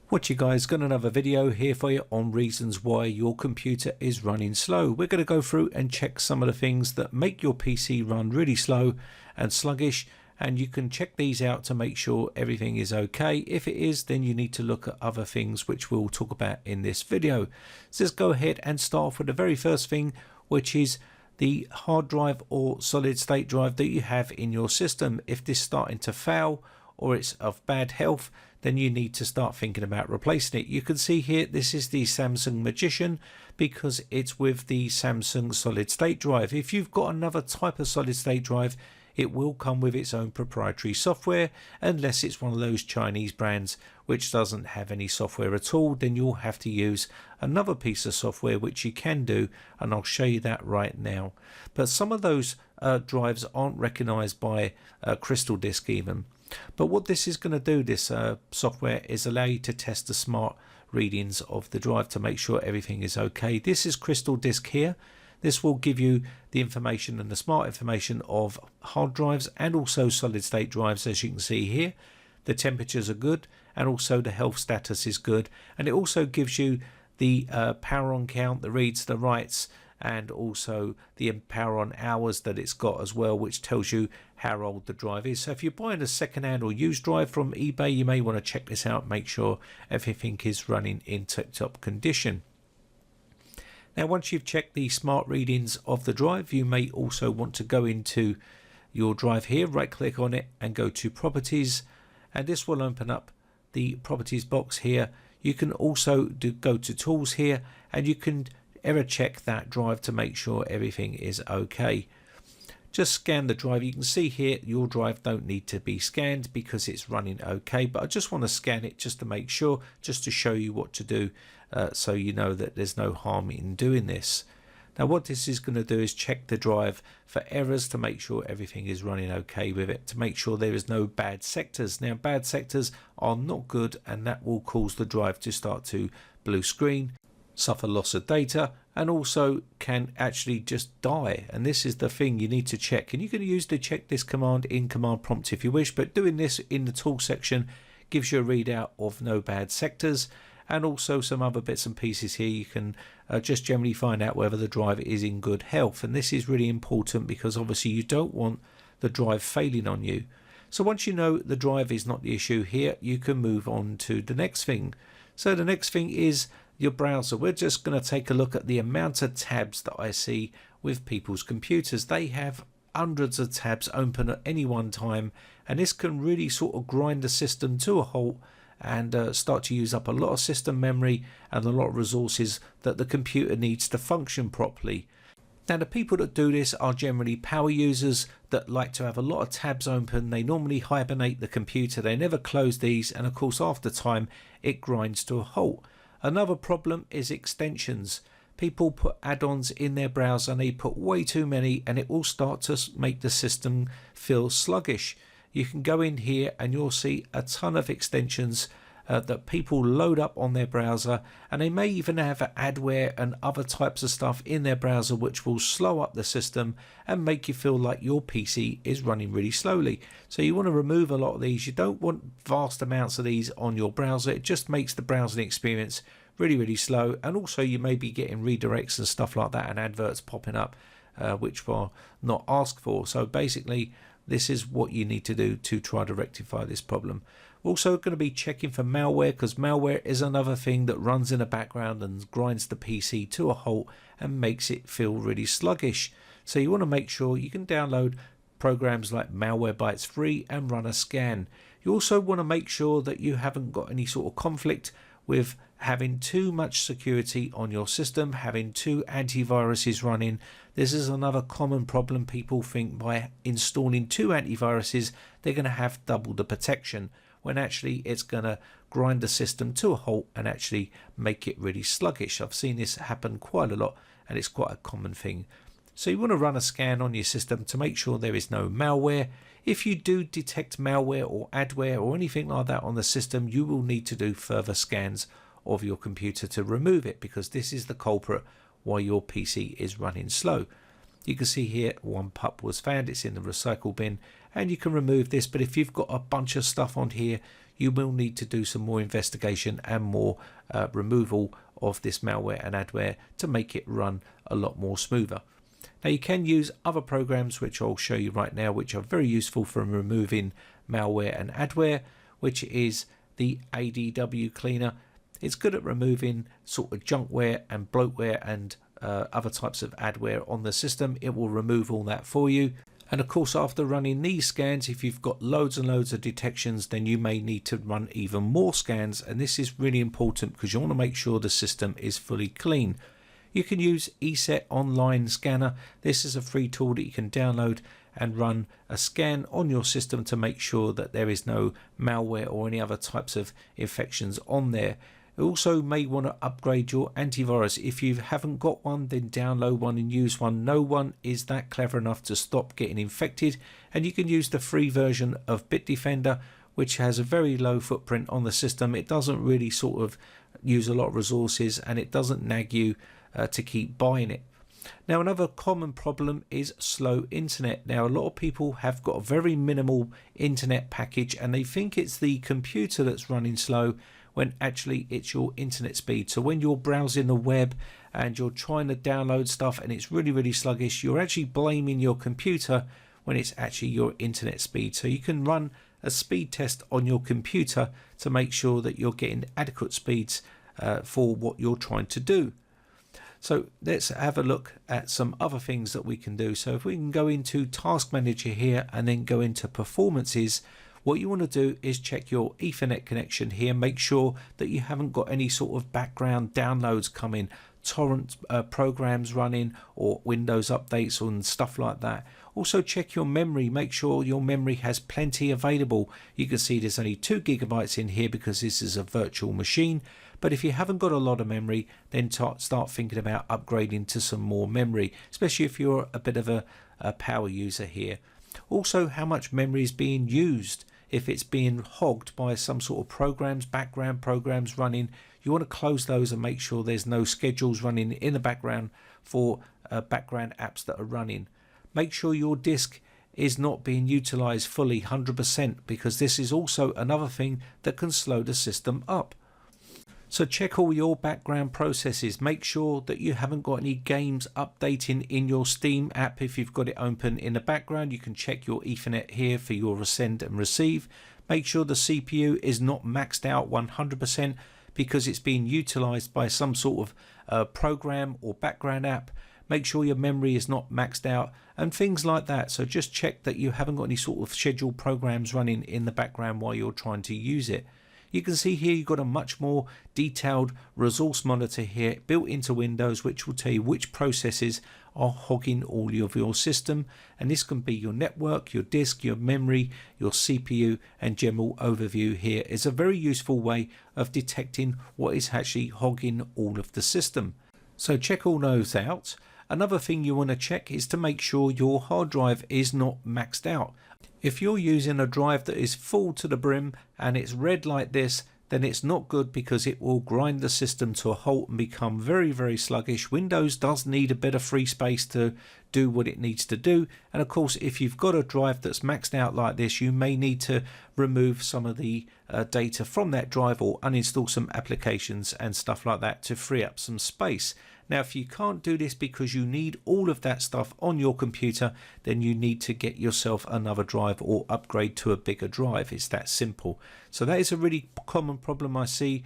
What you guys, got another video here for you on reasons why your computer is running slow. We're going to go through and check some of the things that make your PC run really slow and sluggish, and you can check these out to make sure everything is okay. If it is, then you need to look at other things which we'll talk about in this video. So let's go ahead and start off with the very first thing, which is the hard drive or solid state drive that you have in your system. If this is starting to fail or it's of bad health, then you need to start thinking about replacing it. You can see here, this is the Samsung Magician because it's with the Samsung solid state drive. If you've got another type of solid state drive, it will come with its own proprietary software, unless it's one of those Chinese brands which doesn't have any software at all. Then you'll have to use another piece of software, which you can do, and I'll show you that right now. But some of those drives aren't recognized by Crystal Disk even. But what this is going to do, this software, is allow you to test the smart readings of the drive to make sure everything is okay. This is Crystal Disk here. This will give you the information and the smart information of hard drives and also solid state drives. As you can see here, the temperatures are good and also the health status is good, and it also gives you the power on count, the reads, the writes, and also the power on hours that it's got as well, which tells you how old the drive is. So if you're buying a second-hand or used drive from eBay, you may want to check this out, make sure everything is running in tip-top condition. Now, once you've checked the smart readings of the drive, you may also want to go into your drive here, right click on it and go to properties, and this will open up the properties box here. You can also go to tools here, and you can error check that drive to make sure everything is okay. Just scan the drive. You can see here your drive don't need to be scanned because it's running okay, but I just want to scan it just to make sure, just to show you what to do, so you know that there's no harm in doing this. Now what this is going to do is check the drive for errors to make sure everything is running okay with it, to make sure there is no bad sectors. Now bad sectors are not good, and that will cause the drive to start to blue screen, suffer loss of data, and also can actually just die. And this is the thing you need to check, and you can use the check this command in command prompt if you wish, but doing this in the tool section gives you a readout of no bad sectors, and also some other bits and pieces here. You can just generally find out whether the drive is in good health, and this is really important because obviously you don't want the drive failing on you. So once you know the drive is not the issue here, you can move on to the next thing. So the next thing is your browser. We're just going to take a look at the amount of tabs that I see with people's computers. They have hundreds of tabs open at any one time, and this can really sort of grind the system to a halt and start to use up a lot of system memory and a lot of resources that the computer needs to function properly. Now the people that do this are generally power users that like to have a lot of tabs open. They normally hibernate the computer, they never close these, and of course after time it grinds to a halt. Another problem is extensions. People put add-ons in their browser and they put way too many, and it will start to make the system feel sluggish. You can go in here and you'll see a ton of extensions that people load up on their browser, and they may even have adware and other types of stuff in their browser which will slow up the system and make you feel like your PC is running really slowly. So you want to remove a lot of these. You don't want vast amounts of these on your browser. It just makes the browsing experience really slow, and also you may be getting redirects and stuff like that and adverts popping up which were not asked for. So basically this is what you need to do to try to rectify this problem. We're also going to be checking for malware, because malware is another thing that runs in the background and grinds the PC to a halt and makes it feel really sluggish. So you want to make sure you can download programs like Malware free and run a scan. You also want to make sure that you haven't got any sort of conflict with having too much security on your system, having two antiviruses running. This is another common problem. People think by installing two antiviruses they're going to have double the protection, when actually it's going to grind the system to a halt and actually make it really sluggish. I've seen this happen quite a lot, and it's quite a common thing. So you want to run a scan on your system to make sure there is no malware. If you do detect malware or adware or anything like that on the system, you will need to do further scans of your computer to remove it, because this is the culprit why your PC is running slow. You can see here one pup was found, it's in the recycle bin, and you can remove this. But if you've got a bunch of stuff on here, you will need to do some more investigation and more removal of this malware and adware to make it run a lot more smoother. Now you can use other programs which I'll show you right now, which are very useful for removing malware and adware, which is the ADW cleaner. It's good at removing sort of junkware and bloatware and other types of adware on the system. It will remove all that for you. And of course, after running these scans, if you've got loads and loads of detections, then you may need to run even more scans. And this is really important because you want to make sure the system is fully clean. You can use ESET Online Scanner. This is a free tool that you can download and run a scan on your system to make sure that there is no malware or any other types of infections on there. You also may want to upgrade your antivirus. If you haven't got one, then download one and use one. No one is that clever enough to stop getting infected, and you can use the free version of Bitdefender, which has a very low footprint on the system. It doesn't really sort of use a lot of resources, and it doesn't nag you to keep buying it. Now, another common problem is slow internet. Now, a lot of people have got a very minimal internet package and they think it's the computer that's running slow, when actually it's your internet speed. So when you're browsing the web and you're trying to download stuff and it's really sluggish, you're actually blaming your computer when it's actually your internet speed. So you can run a speed test on your computer to make sure that you're getting adequate speeds for what you're trying to do. So let's have a look at some other things that we can do. So if we can go into Task Manager here and then go into Performances, what you want to do is check your Ethernet connection here. Make sure that you haven't got any sort of background downloads coming, torrent programs running, or Windows updates and stuff like that. Also check your memory. Make sure your memory has plenty available. You can see there's only 2 GB in here because this is a virtual machine. But if you haven't got a lot of memory, then start thinking about upgrading to some more memory, especially if you're a bit of a power user here. Also, how much memory is being used. If it's being hogged by some sort of programs, background programs running, you want to close those and make sure there's no schedules running in the background for background apps that are running. Make sure your disk is not being utilized fully 100%, because this is also another thing that can slow the system up. So check all your background processes. Make sure that you haven't got any games updating in your Steam app. If you've got it open in the background, you can check your Ethernet here for your send and receive. Make sure the CPU is not maxed out 100% because it's being utilized by some sort of program or background app. Make sure your memory is not maxed out and things like that. So just check that you haven't got any sort of scheduled programs running in the background while you're trying to use it. You can see here you've got a much more detailed resource monitor here built into Windows, which will tell you which processes are hogging all of your system. And this can be your network, your disk, your memory, your CPU, and general overview here. It's a very useful way of detecting what is actually hogging all of the system. So check all those out. Another thing you want to check is to make sure your hard drive is not maxed out. If you're using a drive that is full to the brim and it's red like this, then it's not good because it will grind the system to a halt and become very sluggish. Windows does need a bit of free space to do what it needs to do. And of course, if you've got a drive that's maxed out like this, you may need to remove some of the data from that drive or uninstall some applications and stuff like that to free up some space. Now, if you can't do this because you need all of that stuff on your computer, then you need to get yourself another drive or upgrade to a bigger drive. It's that simple. So that is a really common problem I see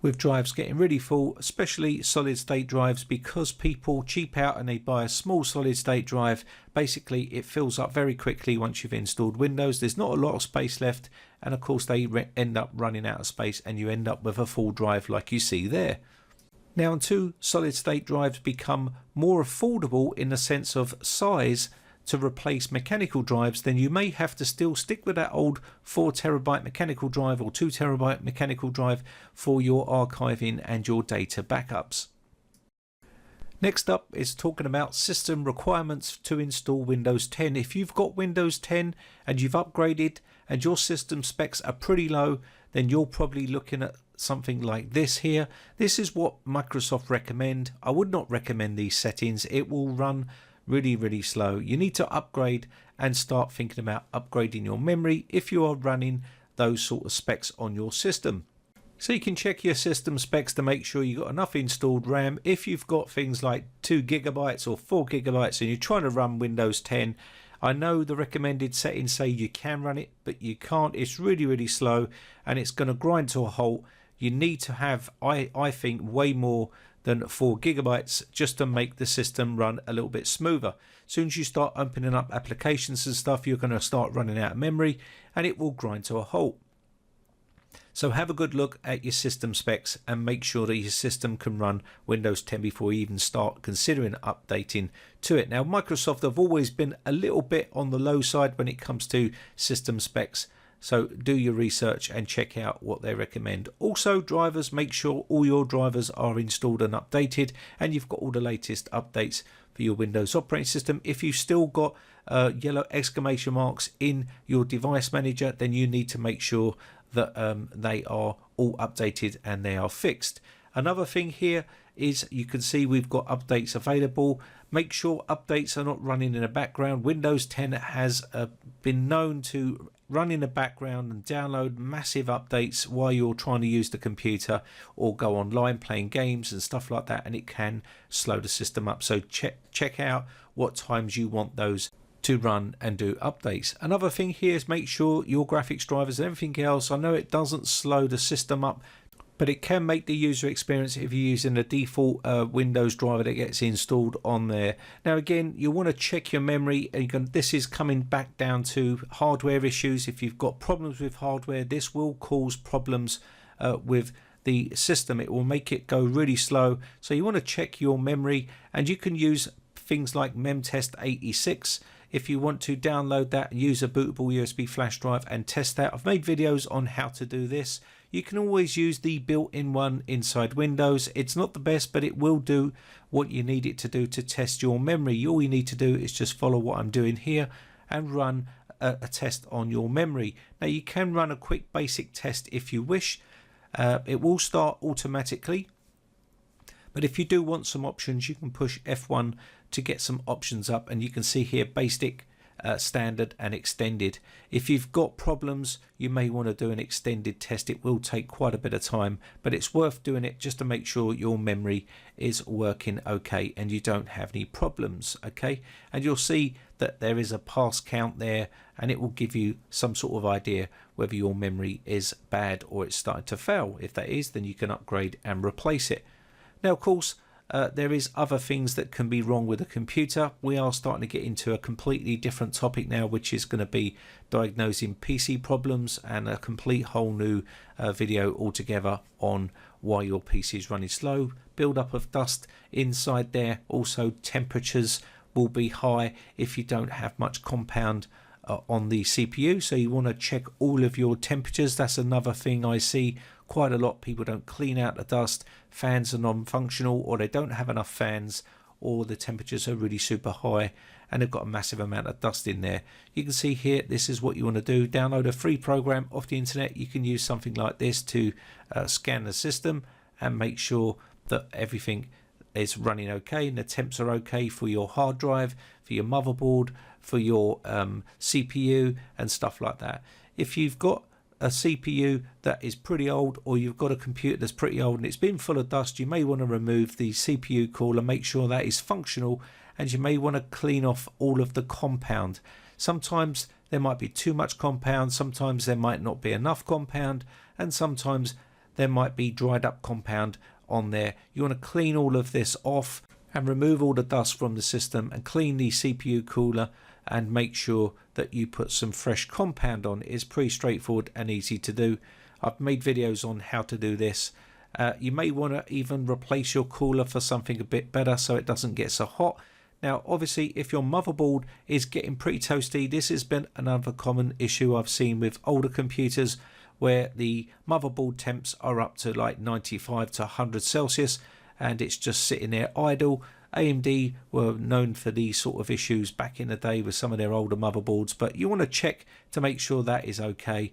with drives getting really full, especially solid state drives, because people cheap out and they buy a small solid state drive. Basically, it fills up very quickly once you've installed Windows. There's not a lot of space left. And of course, they end up running out of space and you end up with a full drive like you see there. Now, until solid state drives become more affordable in the sense of size to replace mechanical drives, then you may have to still stick with that old 4 TB mechanical drive or 2 TB mechanical drive for your archiving and your data backups. Next up is talking about system requirements to install Windows 10. If you've got Windows 10 and you've upgraded and your system specs are pretty low, then you're probably looking at something like this here. This is what Microsoft recommend. I would not recommend these settings. It will run really slow. You need to upgrade and start thinking about upgrading your memory if you are running those sort of specs on your system. So you can check your system specs to make sure you've got enough installed RAM. If you've got things like 2 gigabytes or 4 gigabytes and you're trying to run Windows 10, I know the recommended settings say you can run it, but you can't. It's really slow and it's going to grind to a halt. You need to have, I think, way more than 4 gigabytes just to make the system run a little bit smoother. As soon as you start opening up applications and stuff, you're going to start running out of memory and it will grind to a halt. So have a good look at your system specs and make sure that your system can run Windows 10 before you even start considering updating to it. Now, Microsoft have always been a little bit on the low side when it comes to system specs. So do your research and check out what they recommend. Also, drivers, make sure all your drivers are installed and updated and you've got all the latest updates for your Windows operating system. If you've still got yellow exclamation marks in your device manager, then you need to make sure that they are all updated and they are fixed. Another thing here is you can see we've got updates available. Make sure updates are not running in the background. Windows 10 has been known to run in the background and download massive updates while you're trying to use the computer or go online playing games and stuff like that, and it can slow the system up. So check out what times you want those to run and do updates. Another thing here is make sure your graphics drivers and everything else, I know it doesn't slow the system up, but it can make the user experience if you're using the default Windows driver that gets installed on there. Now again, you want to check your memory. This is coming back down to hardware issues. If you've got problems with hardware, this will cause problems with the system. It will make it go really slow. So you want to check your memory, and you can use things like memtest 86 if you want to download that and use a bootable USB flash drive and test that. I've made videos on how to do this. You can always use the built-in one inside Windows. It's not the best, but it will do what you need it to do to test your memory. All you need to do is just follow what I'm doing here and run a test on your memory. Now you can run a quick basic test if you wish. It will start automatically, but if you do want some options, you can push F1 to get some options up, and you can see here basic, standard and extended. If you've got problems, you may want to do an extended test. It will take quite a bit of time, but it's worth doing it just to make sure your memory is working okay and you don't have any problems. Okay, and you'll see that there is a pass count there, and it will give you some sort of idea whether your memory is bad or it's starting to fail. If that is, then you can upgrade and replace it. Now, of course, there is other things that can be wrong with a computer. We are starting to get into a completely different topic now, which is going to be diagnosing PC problems, and a complete whole new video altogether on why your PC is running slow. Build up of dust inside there. Also, temperatures will be high if you don't have much compound on the CPU, so you want to check all of your temperatures. That's another thing I see quite a lot. People don't clean out the dust. Fans are non-functional, or they don't have enough fans, or the temperatures are really super high and they've got a massive amount of dust in there. You can see here, this is what you want to do. Download a free program off the internet. You can use something like this to scan the system and make sure that everything is running okay and the temps are okay for your hard drive, for your motherboard, for your CPU and stuff like that. If you've got a CPU that is pretty old, or you've got a computer that's pretty old and it's been full of dust, you may want to remove the CPU cooler, make sure that is functional, and you may want to clean off all of the compound. Sometimes there might be too much compound, sometimes there might not be enough compound, and sometimes there might be dried up compound on there. You want to clean all of this off and remove all the dust from the system and clean the CPU cooler and make sure that you put some fresh compound on. It's pretty straightforward and easy to do. I've made videos on how to do this. You may want to even replace your cooler for something a bit better so it doesn't get so hot. Now obviously if your motherboard is getting pretty toasty, this has been another common issue I've seen with older computers, where the motherboard temps are up to like 95 to 100 Celsius and it's just sitting there idle. AMD were known for these sort of issues back in the day with some of their older motherboards, but you want to check to make sure that is okay.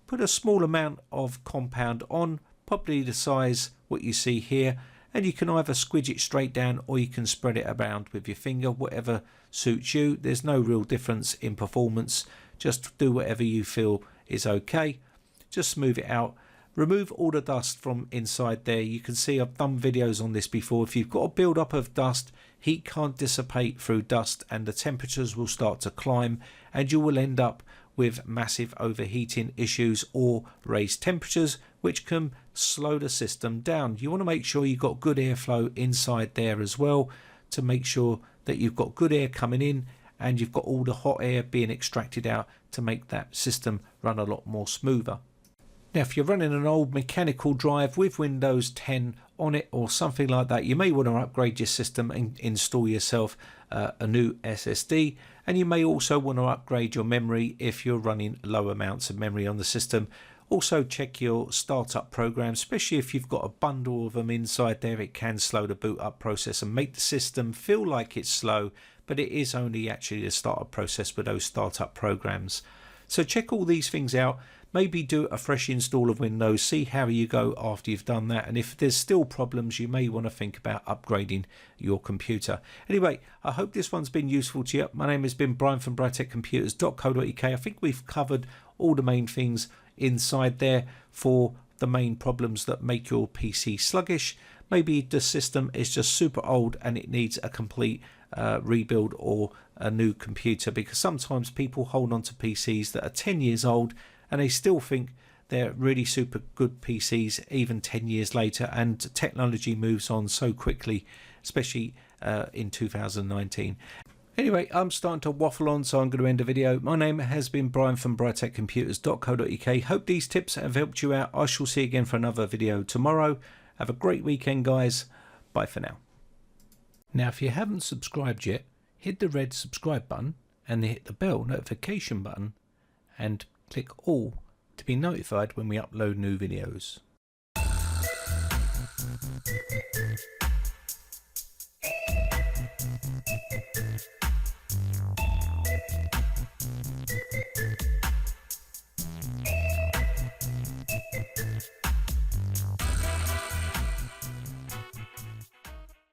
Put a small amount of compound on, probably the size what you see here, and you can either squidge it straight down or you can spread it around with your finger, whatever suits you. There's no real difference in performance, just do whatever you feel is okay. just smooth it out. Remove all the dust from inside there. You can see I've done videos on this before. If you've got a build up of dust, heat can't dissipate through dust and the temperatures will start to climb and you will end up with massive overheating issues or raised temperatures, which can slow the system down. You want to make sure you've got good airflow inside there as well, to make sure that you've got good air coming in and you've got all the hot air being extracted out to make that system run a lot more smoother. Now, if you're running an old mechanical drive with Windows 10 on it or something like that, you may want to upgrade your system and install yourself a new SSD. And you may also want to upgrade your memory if you're running low amounts of memory on the system. Also check your startup program, especially if you've got a bundle of them inside there. It can slow the boot up process and make the system feel like it's slow, but it is only actually the startup process with those startup programs. So check all these things out. Maybe do a fresh install of Windows, see how you go after you've done that, and if there's still problems you may want to think about upgrading your computer. Anyway, I hope this one's been useful to you. My name has been Brian from briteccomputers.co.uk. I think we've covered all the main things inside there for the main problems that make your PC sluggish. Maybe the system is just super old and it needs a complete rebuild or a new computer, because sometimes people hold on to PCs that are 10 years old and they still think they're really super good PCs even 10 years later, and technology moves on so quickly, especially in 2019. Anyway, I'm starting to waffle on, so I'm going to end the video. My name has been Brian from briteccomputers.co.uk. Hope these tips have helped you out. I shall see you again for another video tomorrow. Have a great weekend, guys. Bye for now. Now, if you haven't subscribed yet, hit the red subscribe button and hit the bell notification button and click all to be notified when we upload new videos.